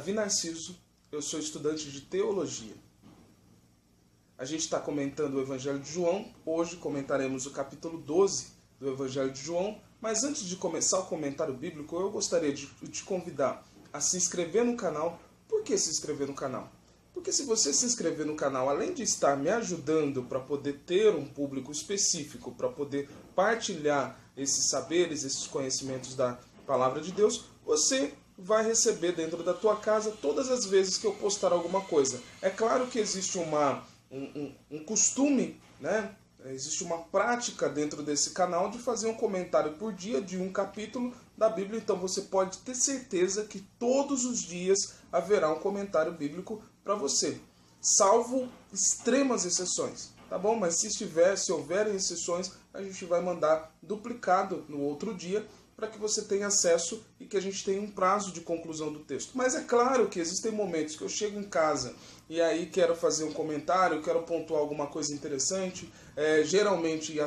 Davi Narciso, eu sou estudante de Teologia. A gente está comentando o Evangelho de João, hoje comentaremos o capítulo 12 do Evangelho de João, mas antes de começar o comentário bíblico, eu gostaria de te convidar a se inscrever no canal. Por que se inscrever no canal? Porque se você se inscrever no canal, além de estar me ajudando para poder ter um público específico, para poder partilhar esses saberes, esses conhecimentos da Palavra de Deus, você vai receber dentro da tua casa todas as vezes que eu postar alguma coisa. É claro que existe um costume, né? Existe uma prática dentro desse canal de fazer um comentário por dia de um capítulo da Bíblia, então você pode ter certeza que todos os dias haverá um comentário bíblico para você, salvo extremas exceções, tá bom? Mas se houverem exceções, a gente vai mandar duplicado no outro dia, para que você tenha acesso e que a gente tenha um prazo de conclusão do texto. Mas é claro que existem momentos que eu chego em casa e aí quero fazer um comentário, quero pontuar alguma coisa interessante, geralmente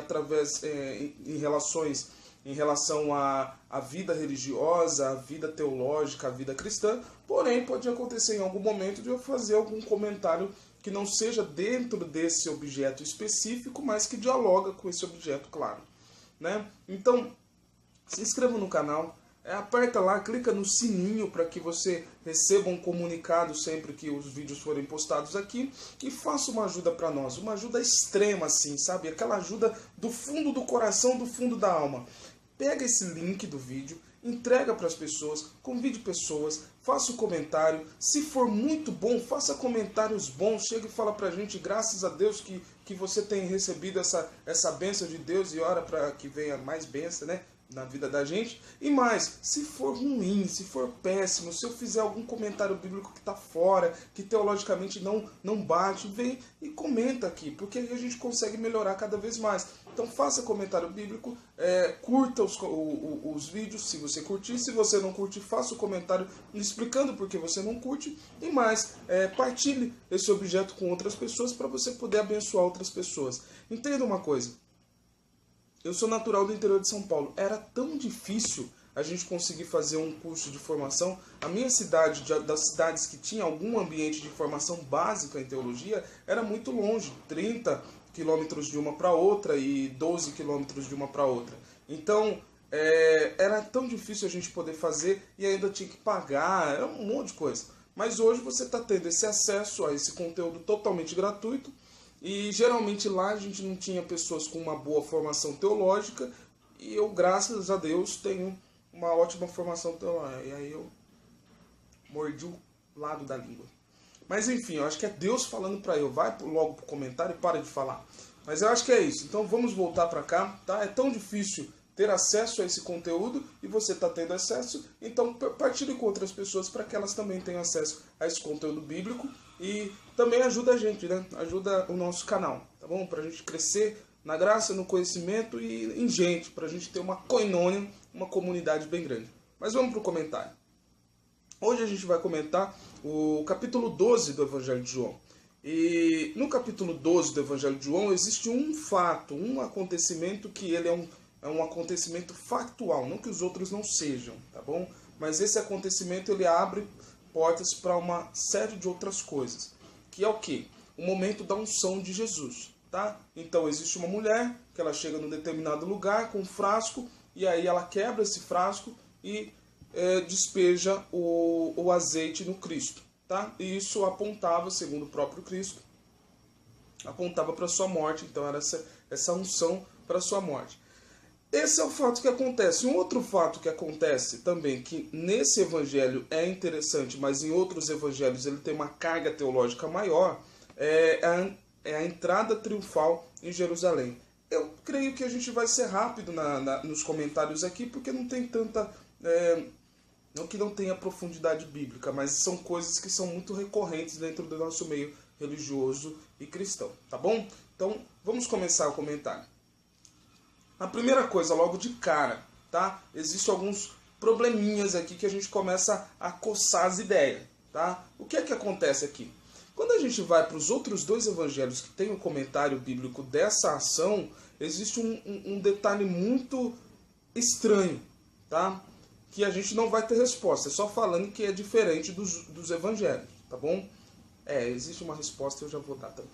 em relação à vida religiosa, à vida teológica, à vida cristã, porém pode acontecer em algum momento de eu fazer algum comentário que não seja dentro desse objeto específico, mas que dialoga com esse objeto, claro, né? Então, se inscreva no canal, aperta lá, clica no sininho para que você receba um comunicado sempre que os vídeos forem postados aqui e faça uma ajuda para nós, uma ajuda extrema assim, sabe? Aquela ajuda do fundo do coração, do fundo da alma. Pega esse link do vídeo, entrega para as pessoas, convide pessoas, faça um comentário. Se for muito bom, faça comentários bons, chega e fala para a gente, graças a Deus que você tem recebido essa bênção de Deus e ora para que venha mais bênção, né? Na vida da gente. E mais, se for ruim, se for péssimo, se eu fizer algum comentário bíblico que está fora, que teologicamente não bate, vem e comenta aqui, porque aí a gente consegue melhorar cada vez mais. Então faça comentário bíblico, curta os vídeos se você curtir, se você não curte, faça o comentário explicando por que você não curte, e mais, partilhe esse objeto com outras pessoas para você poder abençoar outras pessoas. Entenda uma coisa, eu sou natural do interior de São Paulo. Era tão difícil a gente conseguir fazer um curso de formação. A minha cidade, das cidades que tinha algum ambiente de formação básica em teologia, era muito longe, 30 quilômetros de uma para outra e 12 quilômetros de uma para outra. Então, era tão difícil a gente poder fazer e ainda tinha que pagar, era um monte de coisa. Mas hoje você está tendo esse acesso a esse conteúdo totalmente gratuito. E geralmente lá a gente não tinha pessoas com uma boa formação teológica, e eu, graças a Deus, tenho uma ótima formação teológica. E aí eu mordi o lado da língua. Mas enfim, eu acho que é Deus falando para eu, vai logo pro comentário e para de falar. Mas eu acho que é isso, então vamos voltar para cá, tá? É tão difícil ter acesso a esse conteúdo e você está tendo acesso, então partilhe com outras pessoas para que elas também tenham acesso a esse conteúdo bíblico e também ajuda a gente, né? Ajuda o nosso canal, tá bom? Para a gente crescer na graça, no conhecimento e em gente, para a gente ter uma koinonia, uma comunidade bem grande. Mas vamos para o comentário. Hoje a gente vai comentar o capítulo 12 do Evangelho de João. E no capítulo 12 do Evangelho de João existe um fato, um acontecimento que ele é um acontecimento factual, não que os outros não sejam, tá bom? Mas esse acontecimento ele abre portas para uma série de outras coisas, que é o quê? O momento da unção de Jesus, tá? Então existe uma mulher que ela chega num determinado lugar com um frasco e aí ela quebra esse frasco e despeja o azeite no Cristo, tá? E isso apontava, segundo o próprio Cristo, apontava para sua morte, então era essa unção para sua morte. Esse é o fato que acontece. Um outro fato que acontece também, que nesse evangelho é interessante, mas em outros evangelhos ele tem uma carga teológica maior, é a entrada triunfal em Jerusalém. Eu creio que a gente vai ser rápido nos comentários aqui, porque não tem tanta... não que não tenha profundidade bíblica, mas são coisas que são muito recorrentes dentro do nosso meio religioso e cristão, tá bom? Então, vamos começar o comentário. A primeira coisa, logo de cara, tá? Existem alguns probleminhas aqui que a gente começa a coçar as ideias, tá? O que é que acontece aqui? Quando a gente vai para os outros dois evangelhos que tem o comentário bíblico dessa ação, existe um detalhe muito estranho, tá? que a gente não vai ter resposta. É só falando que é diferente dos evangelhos, tá bom? Existe uma resposta e eu já vou dar também.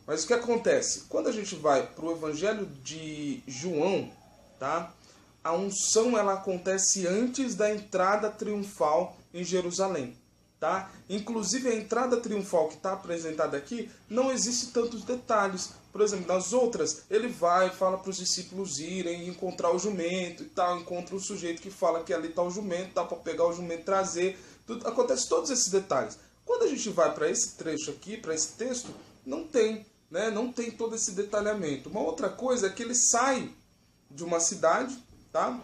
Mas o que acontece? Quando a gente vai para o evangelho de João, tá? A unção ela acontece antes da entrada triunfal em Jerusalém. Tá? Inclusive a entrada triunfal que está apresentada aqui não existe tantos detalhes. Por exemplo, nas outras ele vai, fala para os discípulos irem encontrar o jumento e tal, encontra o sujeito que fala que ali está o jumento, dá para pegar o jumento e trazer. Tudo, acontece todos esses detalhes. Quando a gente vai para esse trecho aqui, para esse texto, não tem, né? Não tem todo esse detalhamento. Uma outra coisa é que ele sai de uma cidade, tá?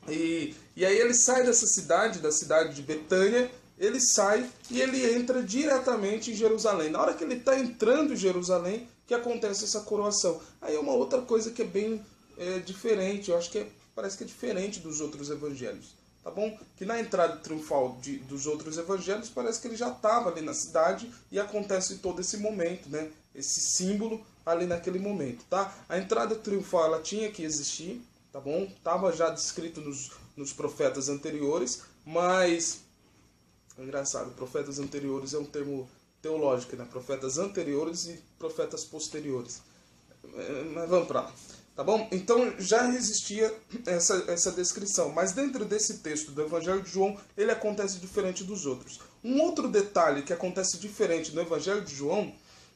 E aí ele sai dessa cidade, da cidade de Betânia, ele sai e ele entra diretamente em Jerusalém. Na hora que ele está entrando em Jerusalém, que acontece essa coroação. Aí é uma outra coisa que é bem diferente, eu acho que parece que é diferente dos outros evangelhos, tá bom? Que na entrada triunfal dos outros evangelhos, parece que ele já estava ali na cidade e acontece todo esse momento, né? Esse símbolo ali naquele momento, tá? A entrada triunfal, ela tinha que existir, tá bom? Estava já descrito nos profetas anteriores, mas... É engraçado, profetas anteriores é um termo teológico, né? Profetas anteriores e profetas posteriores. Mas vamos para lá, tá bom? Então já existia essa descrição, mas dentro desse texto do Evangelho de João, ele acontece diferente dos outros. Um outro detalhe que acontece diferente no Evangelho de João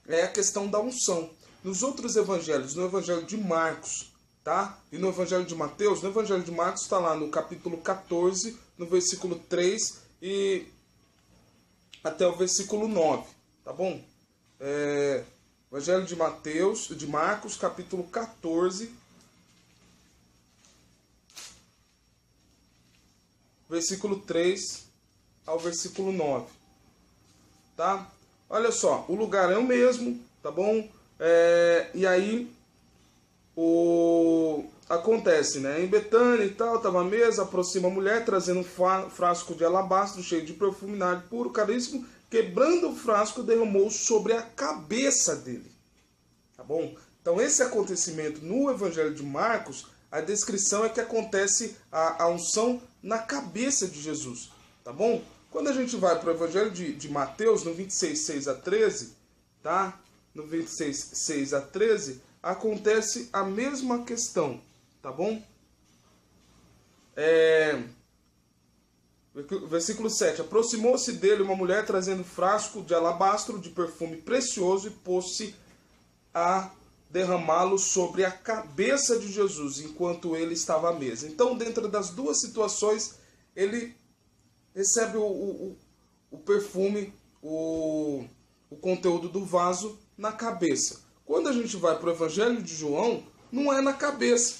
é a questão da unção. Nos outros evangelhos, no Evangelho de Marcos, tá? E no Evangelho de Mateus, no Evangelho de Marcos está lá no capítulo 14, no versículo 3 e até o versículo 9, tá bom? Evangelho de Marcos, capítulo 14, versículo 3 ao versículo 9, tá? Olha só, o lugar é o mesmo, tá bom? E aí, acontece, né? Em Betânia e tal, estava a mesa, aproxima a mulher, trazendo um frasco de alabastro cheio de perfume nardo puro, caríssimo, quebrando o frasco, derramou sobre a cabeça dele. Tá bom? Então esse acontecimento no Evangelho de Marcos, a descrição é que acontece a unção na cabeça de Jesus. Tá bom? Quando a gente vai para o Evangelho de Mateus, no 26, 6 a 13, tá? No 26, 6 a 13, acontece a mesma questão. Tá bom? Versículo 7. Aproximou-se dele uma mulher trazendo frasco de alabastro de perfume precioso e pôs-se a derramá-lo sobre a cabeça de Jesus enquanto ele estava à mesa. Então, dentro das duas situações, ele recebe o perfume, o conteúdo do vaso na cabeça. Quando a gente vai para o Evangelho de João, não é na cabeça,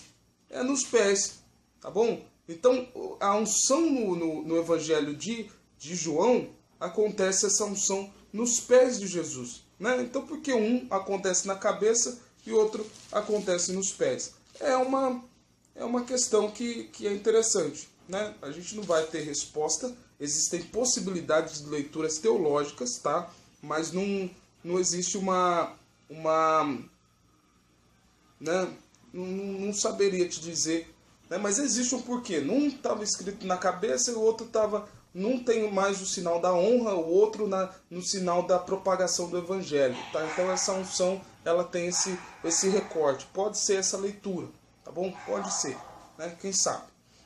é nos pés, tá bom? Então, a unção no Evangelho de João, acontece essa unção nos pés de Jesus, né? Então, por que um acontece na cabeça e outro acontece nos pés? É uma questão que é interessante, né? A gente não vai ter resposta, existem possibilidades de leituras teológicas, tá? Mas não existe né? Não saberia te dizer, né? Mas existe um porquê. Um estava escrito na cabeça e o outro estava... Não tem mais o sinal da honra, o outro no sinal da propagação do evangelho, tá? Então essa unção, ela tem esse recorte. Pode ser essa leitura, tá bom? Pode ser, né? Quem sabe,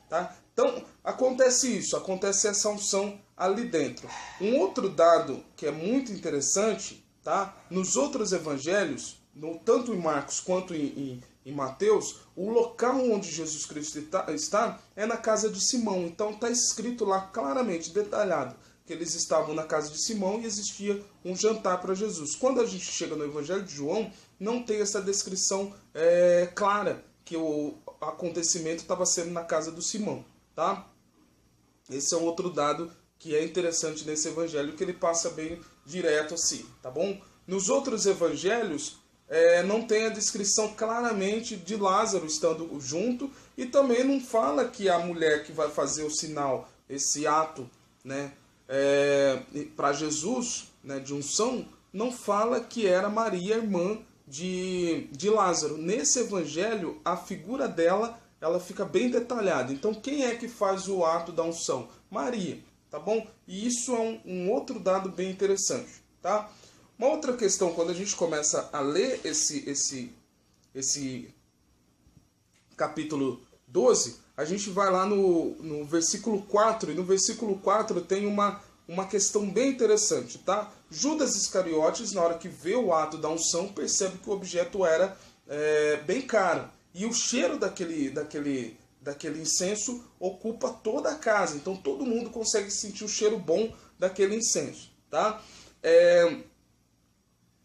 tá? Então acontece isso, acontece essa unção ali dentro. Um outro dado que é muito interessante, tá? Nos outros evangelhos, tanto em Marcos quanto em Mateus, o local onde Jesus Cristo está é na casa de Simão. Então está escrito lá claramente, detalhado, que eles estavam na casa de Simão e existia um jantar para Jesus. Quando a gente chega no Evangelho de João, não tem essa descrição clara que o acontecimento estava sendo na casa do Simão, tá? Esse é um outro dado que é interessante nesse evangelho, que ele passa bem direto assim, tá bom? Nos outros evangelhos, não tem a descrição claramente de Lázaro estando junto, e também não fala que a mulher que vai fazer o sinal, esse ato, né, para Jesus, né, de unção, não fala que era Maria, irmã de Lázaro. Nesse evangelho, a figura dela ela fica bem detalhada. Então, quem é que faz o ato da unção? Maria, tá bom? E isso é um outro dado bem interessante, tá? Uma outra questão, quando a gente começa a ler esse capítulo 12, a gente vai lá no versículo 4, e no versículo 4 tem uma questão bem interessante, tá? Judas Iscariotes, na hora que vê o ato da unção, percebe que o objeto era bem caro. E o cheiro daquele incenso ocupa toda a casa. Então todo mundo consegue sentir o cheiro bom daquele incenso, tá?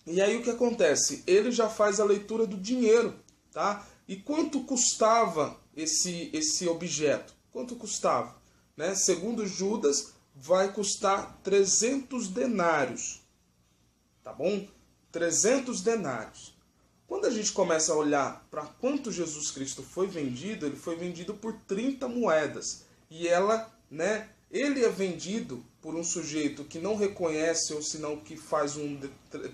E aí o que acontece? Ele já faz a leitura do dinheiro, tá? E quanto custava esse objeto? Quanto custava? Né? Segundo Judas, vai custar 300 denários, tá bom? 300 denários. Quando a gente começa a olhar para quanto Jesus Cristo foi vendido, ele foi vendido por 30 moedas. E ele é vendido por um sujeito que não reconhece, ou senão que faz um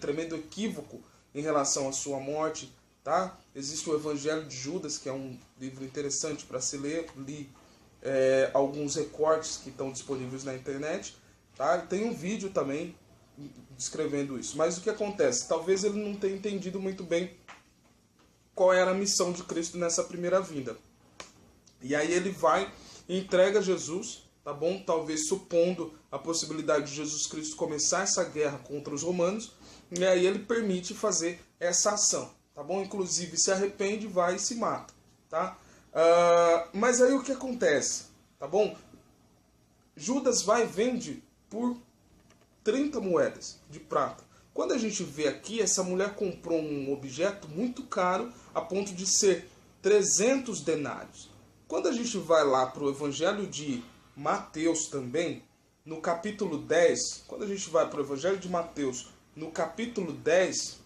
tremendo equívoco em relação à sua morte, tá? Existe o Evangelho de Judas, que é um livro interessante para se ler. Li alguns recortes que estão disponíveis na internet, tá? Tem um vídeo também descrevendo isso. Mas o que acontece? Talvez ele não tenha entendido muito bem qual era a missão de Cristo nessa primeira vinda. E aí ele vai e entrega Jesus, tá bom? Talvez supondo a possibilidade de Jesus Cristo começar essa guerra contra os romanos, e aí ele permite fazer essa ação, tá bom? Inclusive se arrepende, vai e se mata, tá? Mas aí o que acontece, tá bom? Judas vai e vende por 30 moedas de prata. Quando a gente vê aqui, essa mulher comprou um objeto muito caro, a ponto de ser 300 denários. Quando a gente vai lá para o Evangelho de Mateus também, no capítulo 10, quando a gente vai para o Evangelho de Mateus, no capítulo 10,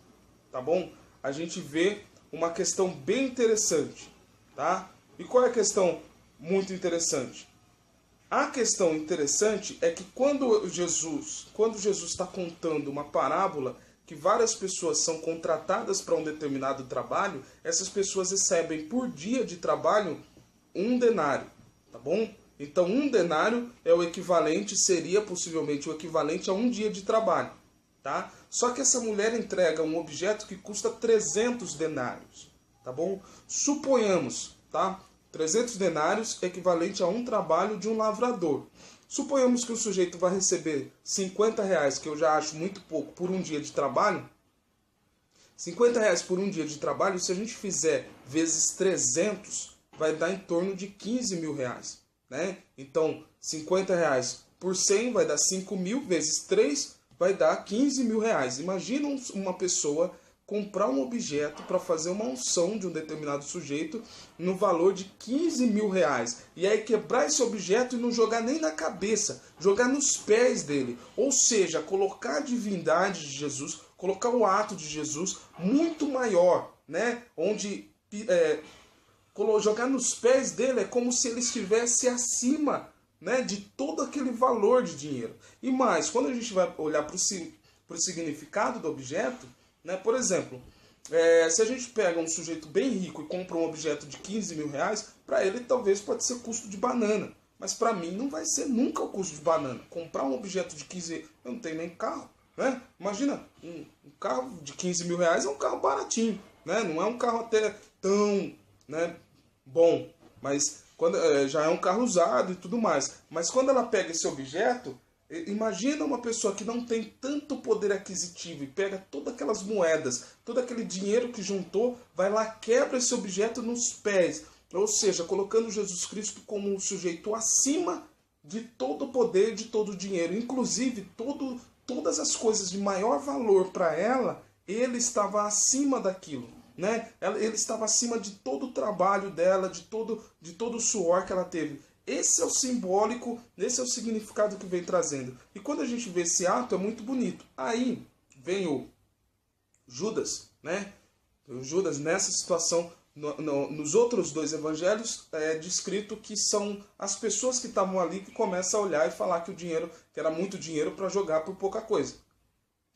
tá bom? A gente vê uma questão bem interessante, tá? E qual é a questão muito interessante? A questão interessante é que quando Jesus está contando uma parábola que várias pessoas são contratadas para um determinado trabalho, essas pessoas recebem por dia de trabalho 1 denário, tá bom? Então 1 denário seria possivelmente o equivalente a 1 dia de trabalho, tá? Só que essa mulher entrega um objeto que custa 300 denários, tá bom? Suponhamos, tá? 300 denários equivalente a um trabalho de um lavrador. Suponhamos que o sujeito vai receber 50 reais, que eu já acho muito pouco, por um dia de trabalho. 50 reais por um dia de trabalho, se a gente fizer vezes 300, vai dar em torno de 15 mil reais, né? Então, 50 reais por 100 vai dar 5 mil, vezes 3 vai dar 15 mil reais. Imagina uma pessoa comprar um objeto para fazer uma unção de um determinado sujeito no valor de 15 mil reais. E aí quebrar esse objeto e não jogar nem na cabeça, jogar nos pés dele. Ou seja, colocar a divindade de Jesus, colocar o ato de Jesus muito maior, né? Onde jogar nos pés dele é como se ele estivesse acima, né, de todo aquele valor de dinheiro. E mais, quando a gente vai olhar para o significado do objeto, né, por exemplo, se a gente pega um sujeito bem rico e compra um objeto de 15 mil reais, para ele talvez pode ser custo de banana. Mas para mim não vai ser nunca o custo de banana. Comprar um objeto de 15 mil, eu não tenho nem carro, né? Imagina, um carro de 15 mil reais é um carro baratinho, né? Não é um carro até tão, né, bom, mas já é um carro usado e tudo mais. Mas quando ela pega esse objeto, imagina uma pessoa que não tem tanto poder aquisitivo e pega todas aquelas moedas, todo aquele dinheiro que juntou, vai lá, quebra esse objeto nos pés. Ou seja, colocando Jesus Cristo como um sujeito acima de todo o poder, de todo o dinheiro. Inclusive, todas as coisas de maior valor para ela, ele estava acima daquilo, né? Ele estava acima de todo o trabalho dela, de todo o suor que ela teve. Esse é o simbólico, esse é o significado que vem trazendo. E quando a gente vê esse ato, é muito bonito. Aí vem o Judas, né? O Judas, nessa situação, nos outros dois evangelhos, é descrito que são as pessoas que estavam ali que começam a olhar e falar que o dinheiro, que era muito dinheiro para jogar por pouca coisa,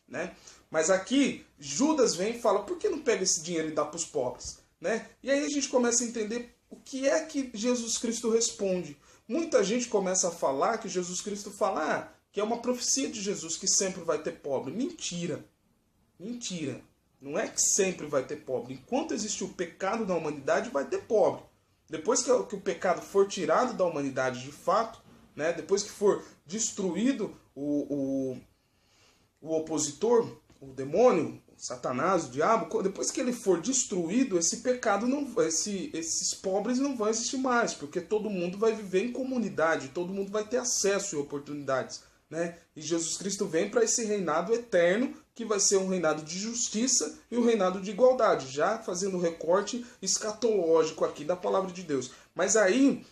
né? Mas aqui, Judas vem e fala, por que não pega esse dinheiro e dá para os pobres, né? E aí a gente começa a entender o que é que Jesus Cristo responde? Muita gente começa a falar que Jesus Cristo fala que é uma profecia de Jesus que sempre vai ter pobre. Mentira. Mentira. Não é que sempre vai ter pobre. Enquanto existe o pecado na humanidade, vai ter pobre. Depois que o pecado for tirado da humanidade de fato, né, depois que for destruído o opositor, o demônio, o Satanás, o diabo, depois que ele for destruído, esse pecado esses pobres não vão existir mais, porque todo mundo vai viver em comunidade, todo mundo vai ter acesso e oportunidades, né? E Jesus Cristo vem para esse reinado eterno, que vai ser um reinado de justiça e um reinado de igualdade, já fazendo o recorte escatológico aqui da palavra de Deus. Mas aí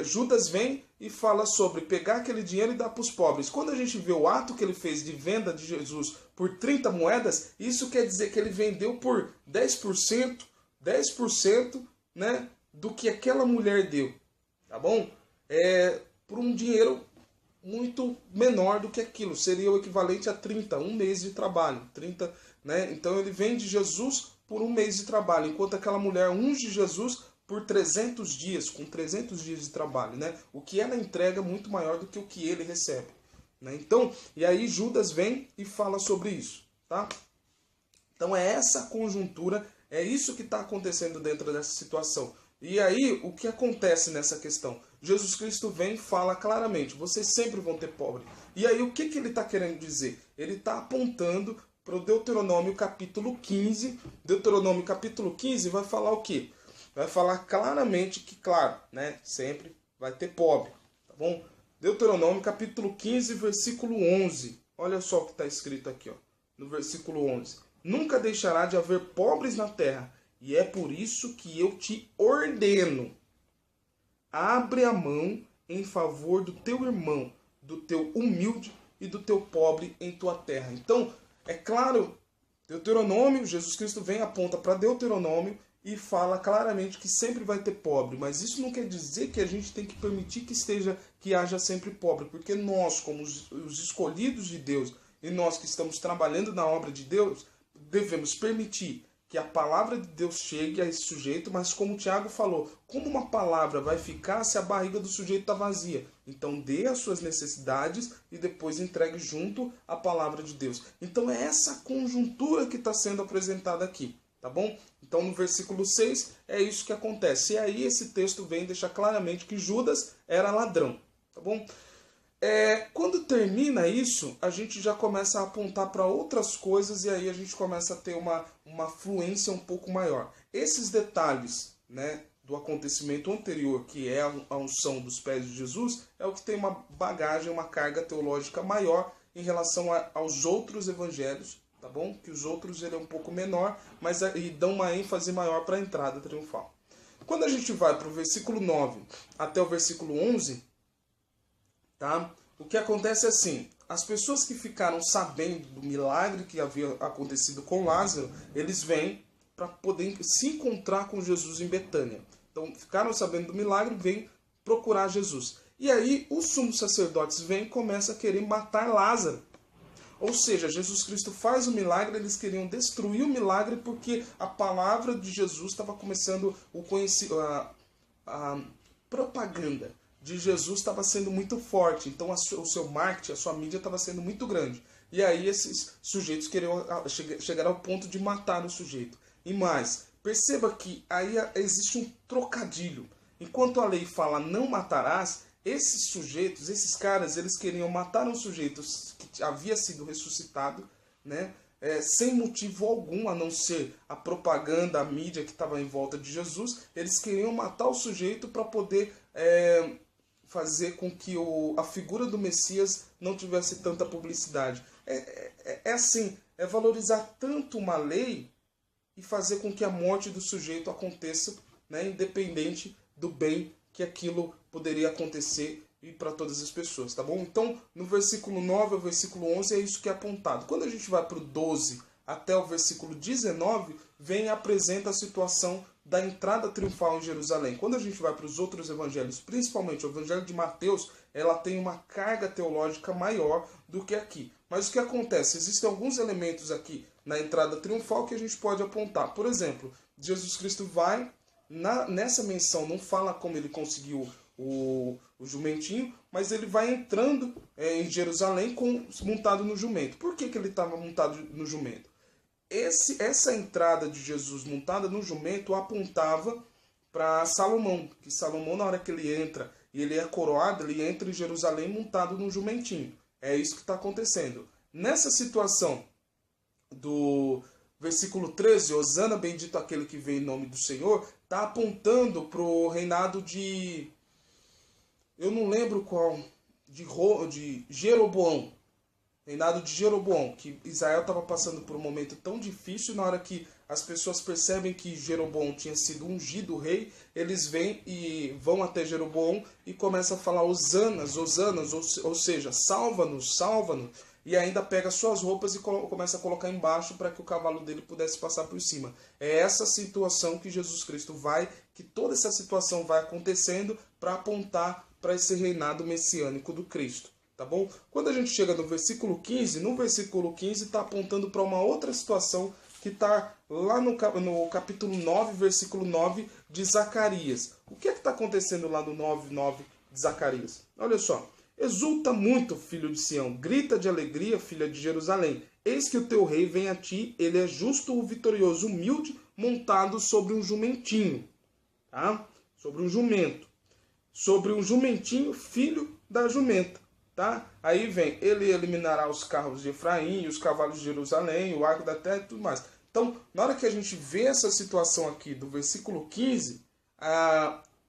Judas vem e fala sobre pegar aquele dinheiro e dar para os pobres. Quando a gente vê o ato que ele fez de venda de Jesus por 30 moedas, isso quer dizer que ele vendeu por 10%, né, do que aquela mulher deu, tá bom? Por um dinheiro muito menor do que aquilo, seria o equivalente a 30, um mês de trabalho, 30, né? Então ele vende Jesus por um mês de trabalho, enquanto aquela mulher unge Jesus por 300 dias, com 300 dias de trabalho, né? O que ela entrega é muito maior do que o que ele recebe, né? Então, e aí Judas vem e fala sobre isso, tá? Então é essa conjuntura, é isso que está acontecendo dentro dessa situação. E aí, o que acontece nessa questão? Jesus Cristo vem e fala claramente, vocês sempre vão ter pobre. E aí, o que ele está querendo dizer? Ele está apontando para o Deuteronômio capítulo 15. Deuteronômio capítulo 15 vai falar o quê? Vai falar claramente que, claro, né, sempre vai ter pobre, tá bom? Deuteronômio capítulo 15, versículo 11. Olha só o que está escrito aqui, ó, no versículo 11. Nunca deixará de haver pobres na terra, e é por isso que eu te ordeno. Abre a mão em favor do teu irmão, do teu humilde e do teu pobre em tua terra. Então, é claro, Deuteronômio, Jesus Cristo vem, aponta para Deuteronômio e fala claramente que sempre vai ter pobre. Mas isso não quer dizer que a gente tem que permitir que haja sempre pobre. Porque nós, como os escolhidos de Deus, e nós que estamos trabalhando na obra de Deus, devemos permitir que a palavra de Deus chegue a esse sujeito, mas como o Tiago falou, como uma palavra vai ficar se a barriga do sujeito está vazia? Então dê as suas necessidades e depois entregue junto a palavra de Deus. Então é essa conjuntura que está sendo apresentada aqui, tá bom? Então no versículo 6 é isso que acontece. E aí esse texto vem deixar claramente que Judas era ladrão, tá bom? Quando termina isso, a gente já começa a apontar para outras coisas e aí a gente começa a ter uma fluência um pouco maior. Esses detalhes, né, do acontecimento anterior, que é a unção dos pés de Jesus, é o que tem uma bagagem, uma carga teológica maior em relação aos outros evangelhos, tá bom? Que os outros ele é um pouco menor, mas e dão uma ênfase maior para a entrada triunfal. Quando a gente vai para o versículo 9 até o versículo 11... tá? O que acontece é assim, as pessoas que ficaram sabendo do milagre que havia acontecido com Lázaro, eles vêm para poder se encontrar com Jesus em Betânia. Então, ficaram sabendo do milagre, vêm procurar Jesus. E aí, os sumos sacerdotes vêm e começam a querer matar Lázaro. Ou seja, Jesus Cristo faz o milagre, eles queriam destruir o milagre porque a palavra de Jesus estava começando a propaganda de Jesus estava sendo muito forte, então o seu marketing, a sua mídia estava sendo muito grande. E aí esses sujeitos queriam chegar ao ponto de matar o sujeito. E mais, perceba que aí existe um trocadilho. Enquanto a lei fala não matarás, esses sujeitos, esses caras, eles queriam matar um sujeito que havia sido ressuscitado, né? Sem motivo algum, a não ser a propaganda, a mídia que estava em volta de Jesus. Eles queriam matar o sujeito para poder fazer com que a figura do Messias não tivesse tanta publicidade. Assim, é valorizar tanto uma lei e fazer com que a morte do sujeito aconteça, né, independente do bem que aquilo poderia acontecer e para todas as pessoas, tá bom? Então, no versículo 9 ao versículo 11 é isso que é apontado. Quando a gente vai para o 12 até o versículo 19, vem e apresenta a situação da entrada triunfal em Jerusalém. Quando a gente vai para os outros evangelhos, principalmente o evangelho de Mateus, ela tem uma carga teológica maior do que aqui. Mas o que acontece? Existem alguns elementos aqui na entrada triunfal que a gente pode apontar. Por exemplo, Jesus Cristo vai nessa menção não fala como ele conseguiu o jumentinho, mas ele vai entrando em Jerusalém montado no jumento. Por que ele estava montado no jumento? Essa entrada de Jesus montada no jumento apontava para Salomão, que Salomão, na hora que ele entra e ele é coroado, ele entra em Jerusalém montado num jumentinho. É isso que está acontecendo. Nessa situação do versículo 13, Hosana, bendito aquele que vem em nome do Senhor, está apontando para o reinado de... eu não lembro qual, de Jeroboão. Reinado de Jeroboão, que Israel estava passando por um momento tão difícil, na hora que as pessoas percebem que Jeroboão tinha sido ungido rei, eles vêm e vão até Jeroboão e começam a falar hosanas, hosanas, ou seja, salva-nos, salva-nos, e ainda pega suas roupas e começa a colocar embaixo para que o cavalo dele pudesse passar por cima. É essa situação que Jesus Cristo que toda essa situação vai acontecendo para apontar para esse reinado messiânico do Cristo. Tá bom? Quando a gente chega no versículo 15, está apontando para uma outra situação que está lá no capítulo 9, versículo 9 de Zacarias. O que está acontecendo lá no 9 de Zacarias? Olha só. Exulta muito, filho de Sião, grita de alegria, filha de Jerusalém. Eis que o teu rei vem a ti, ele é justo, vitorioso, humilde, montado sobre um jumentinho. Tá? Sobre um jumento. Sobre um jumentinho, filho da jumenta. Tá? Aí vem, ele eliminará os carros de Efraim, os cavalos de Jerusalém, o arco da terra e tudo mais. Então, na hora que a gente vê essa situação aqui do versículo 15,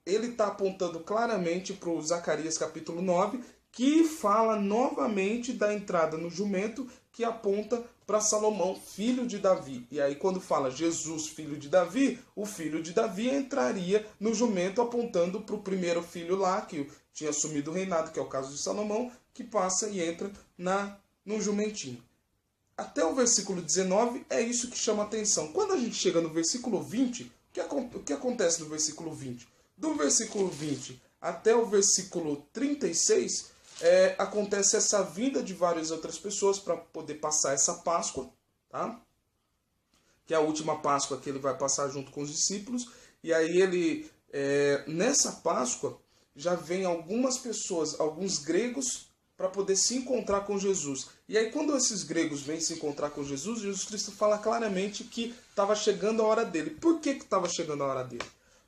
ele está apontando claramente para o Zacarias capítulo 9, que fala novamente da entrada no jumento, que aponta para Salomão, filho de Davi. E aí quando fala Jesus, filho de Davi, o filho de Davi entraria no jumento apontando para o primeiro filho lá, que tinha assumido o reinado, que é o caso de Salomão, que passa e entra no jumentinho. Até o versículo 19 é isso que chama a atenção. Quando a gente chega no versículo 20, o que acontece no versículo 20? Do versículo 20 até o versículo 36, acontece essa vinda de várias outras pessoas para poder passar essa Páscoa, tá? Que é a última Páscoa que ele vai passar junto com os discípulos. E aí nessa Páscoa, já vem algumas pessoas, alguns gregos, para poder se encontrar com Jesus. E aí quando esses gregos vêm se encontrar com Jesus, Jesus Cristo fala claramente que estava chegando a hora dele. Por que estava chegando a hora dele?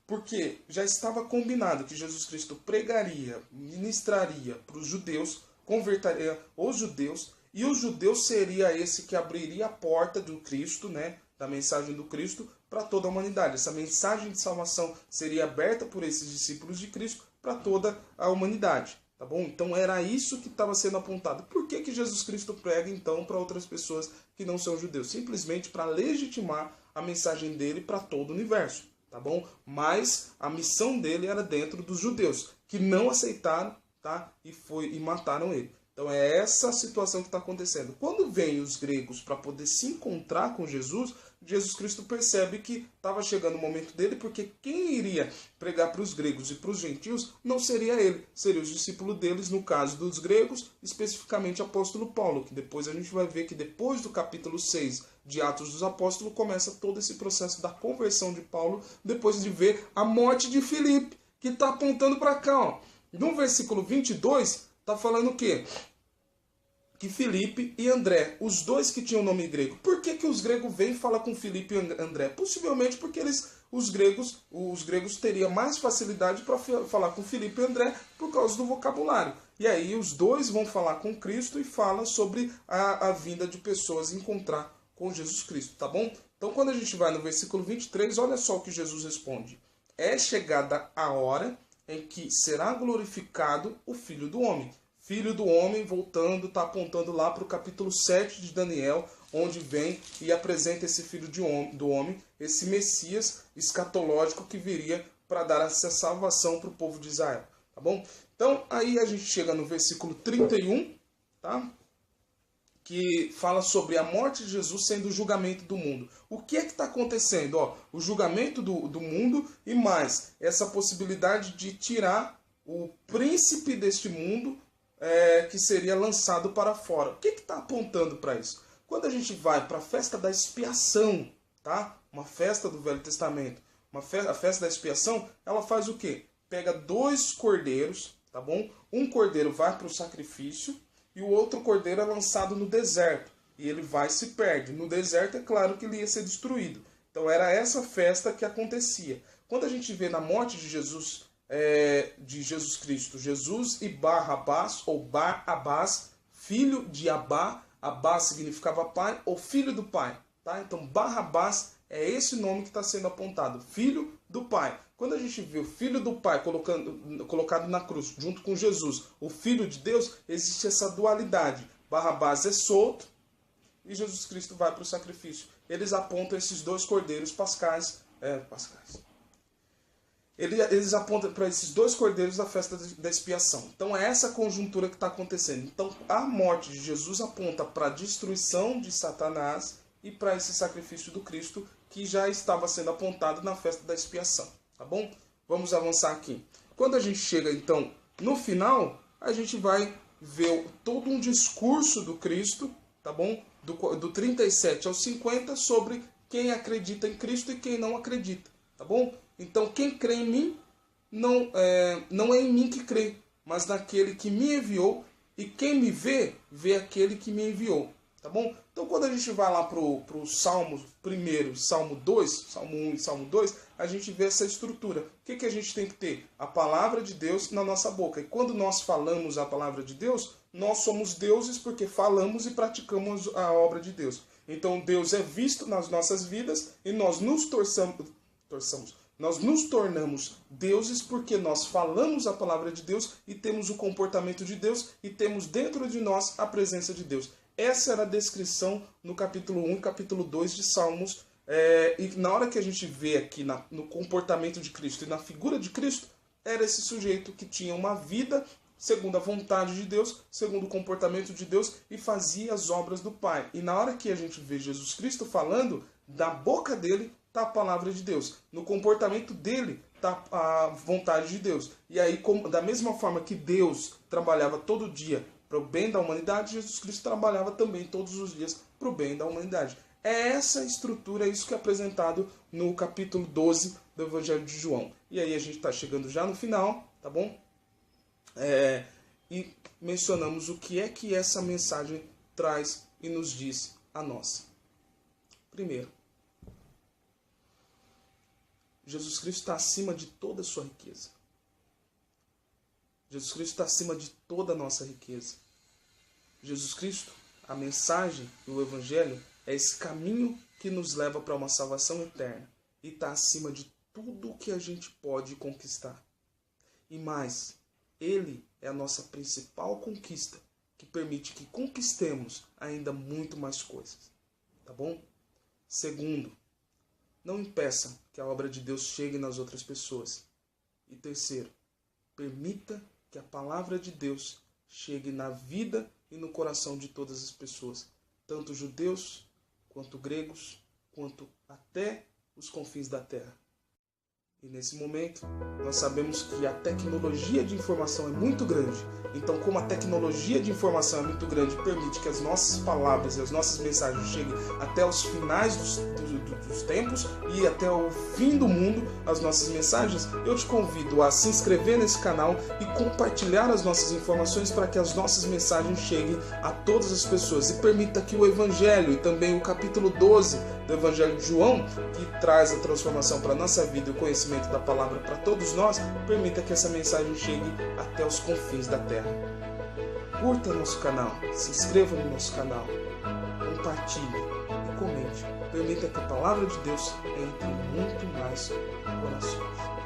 Porque já estava combinado que Jesus Cristo pregaria, ministraria para os judeus, converteria os judeus, e os judeus seria esse que abriria a porta do Cristo, né, da mensagem do Cristo, para toda a humanidade. Essa mensagem de salvação seria aberta por esses discípulos de Cristo para toda a humanidade. Tá bom? Então era isso que estava sendo apontado. Por que Jesus Cristo prega então para outras pessoas que não são judeus? Simplesmente para legitimar a mensagem dele para todo o universo. Tá bom? Mas a missão dele era dentro dos judeus, que não aceitaram, tá? E mataram ele. Então é essa situação que está acontecendo. Quando vêm os gregos para poder se encontrar com Jesus, Jesus Cristo percebe que estava chegando o momento dele, porque quem iria pregar para os gregos e para os gentios não seria ele, seria os discípulos deles, no caso dos gregos, especificamente o apóstolo Paulo, que depois a gente vai ver que depois do capítulo 6 de Atos dos Apóstolos começa todo esse processo da conversão de Paulo, depois de ver a morte de Filipe, que está apontando para cá. Ó. No versículo 22, está falando o quê? Que Filipe e André, os dois que tinham nome grego. Por que os gregos vêm falar com Filipe e André? Possivelmente porque os gregos teriam mais facilidade para falar com Filipe e André por causa do vocabulário. E aí os dois vão falar com Cristo e falam sobre a vinda de pessoas encontrar com Jesus Cristo, tá bom? Então quando a gente vai no versículo 23, olha só o que Jesus responde. É chegada a hora em que será glorificado o Filho do Homem. Filho do Homem, voltando, está apontando lá para o capítulo 7 de Daniel, onde vem e apresenta esse Filho do Homem, esse Messias escatológico que viria para dar essa salvação para o povo de Israel. Tá bom? Então, aí a gente chega no versículo 31, tá? Que fala sobre a morte de Jesus sendo o julgamento do mundo. O que é que está acontecendo? Ó, o julgamento do mundo e mais essa possibilidade de tirar o príncipe deste mundo, que seria lançado para fora. O que está apontando para isso? Quando a gente vai para a festa da expiação, tá? Uma festa do Velho Testamento, A festa da expiação, ela faz o quê? Pega 2 cordeiros, tá bom? Um cordeiro vai para o sacrifício e o outro cordeiro é lançado no deserto. E ele vai e se perde. No deserto é claro que ele ia ser destruído. Então era essa festa que acontecia. Quando a gente vê na morte de Jesus Cristo, Jesus e Barrabás, ou Bar-Abás, filho de Abá, Abá significava pai, ou filho do pai. Tá? Então Barrabás é esse nome que está sendo apontado, filho do pai. Quando a gente vê o filho do pai colocado na cruz, junto com Jesus, o filho de Deus, existe essa dualidade. Barrabás é solto e Jesus Cristo vai para o sacrifício. Eles apontam esses 2 cordeiros pascais. Eles apontam para esses 2 cordeiros da festa da expiação. Então é essa conjuntura que está acontecendo. Então a morte de Jesus aponta para a destruição de Satanás e para esse sacrifício do Cristo que já estava sendo apontado na festa da expiação. Tá bom? Vamos avançar aqui. Quando a gente chega então no final, a gente vai ver todo um discurso do Cristo, tá bom? Do 37 ao 50 sobre quem acredita em Cristo e quem não acredita, tá bom? Então quem crê em mim não é em mim que crê, mas naquele que me enviou, e quem me vê, vê aquele que me enviou. Tá bom? Então quando a gente vai lá para o Salmo 1, Salmo 2, Salmo 1 e Salmo 2, a gente vê essa estrutura. O que a gente tem que ter? A palavra de Deus na nossa boca. E quando nós falamos a palavra de Deus, nós somos deuses porque falamos e praticamos a obra de Deus. Então Deus é visto nas nossas vidas e nós nos Nós nos tornamos deuses porque nós falamos a palavra de Deus e temos o comportamento de Deus e temos dentro de nós a presença de Deus. Essa era a descrição no capítulo 1 e capítulo 2 de Salmos. E na hora que a gente vê aqui no comportamento de Cristo e na figura de Cristo, era esse sujeito que tinha uma vida segundo a vontade de Deus, segundo o comportamento de Deus e fazia as obras do Pai. E na hora que a gente vê Jesus Cristo falando, da boca dele está a palavra de Deus. No comportamento dele está a vontade de Deus. E aí, da mesma forma que Deus trabalhava todo dia para o bem da humanidade, Jesus Cristo trabalhava também todos os dias para o bem da humanidade. É essa estrutura, é isso que é apresentado no capítulo 12 do Evangelho de João. E aí a gente está chegando já no final, tá bom? E mencionamos o que é que essa mensagem traz e nos diz a nós. Primeiro, Jesus Cristo está acima de toda a sua riqueza. Jesus Cristo está acima de toda a nossa riqueza. Jesus Cristo, a mensagem do Evangelho, é esse caminho que nos leva para uma salvação eterna. E está acima de tudo o que a gente pode conquistar. E mais, Ele é a nossa principal conquista, que permite que conquistemos ainda muito mais coisas. Tá bom? Segundo, não impeça que a obra de Deus chegue nas outras pessoas. E terceiro, permita que a palavra de Deus chegue na vida e no coração de todas as pessoas, tanto judeus, quanto gregos, quanto até os confins da terra. E nesse momento, nós sabemos que a tecnologia de informação é muito grande. Então, como a tecnologia de informação é muito grande, permite que as nossas palavras e as nossas mensagens cheguem até os finais dos tempos e até o fim do mundo, as nossas mensagens, eu te convido a se inscrever nesse canal e compartilhar as nossas informações para que as nossas mensagens cheguem a todas as pessoas. E permita que o Evangelho e também o capítulo 12 do Evangelho de João, que traz a transformação para a nossa vida e o conhecimento da palavra para todos nós, permita que essa mensagem chegue até os confins da terra. Curta nosso canal, se inscreva no nosso canal, compartilhe e comente. Permita que a palavra de Deus entre muito mais corações.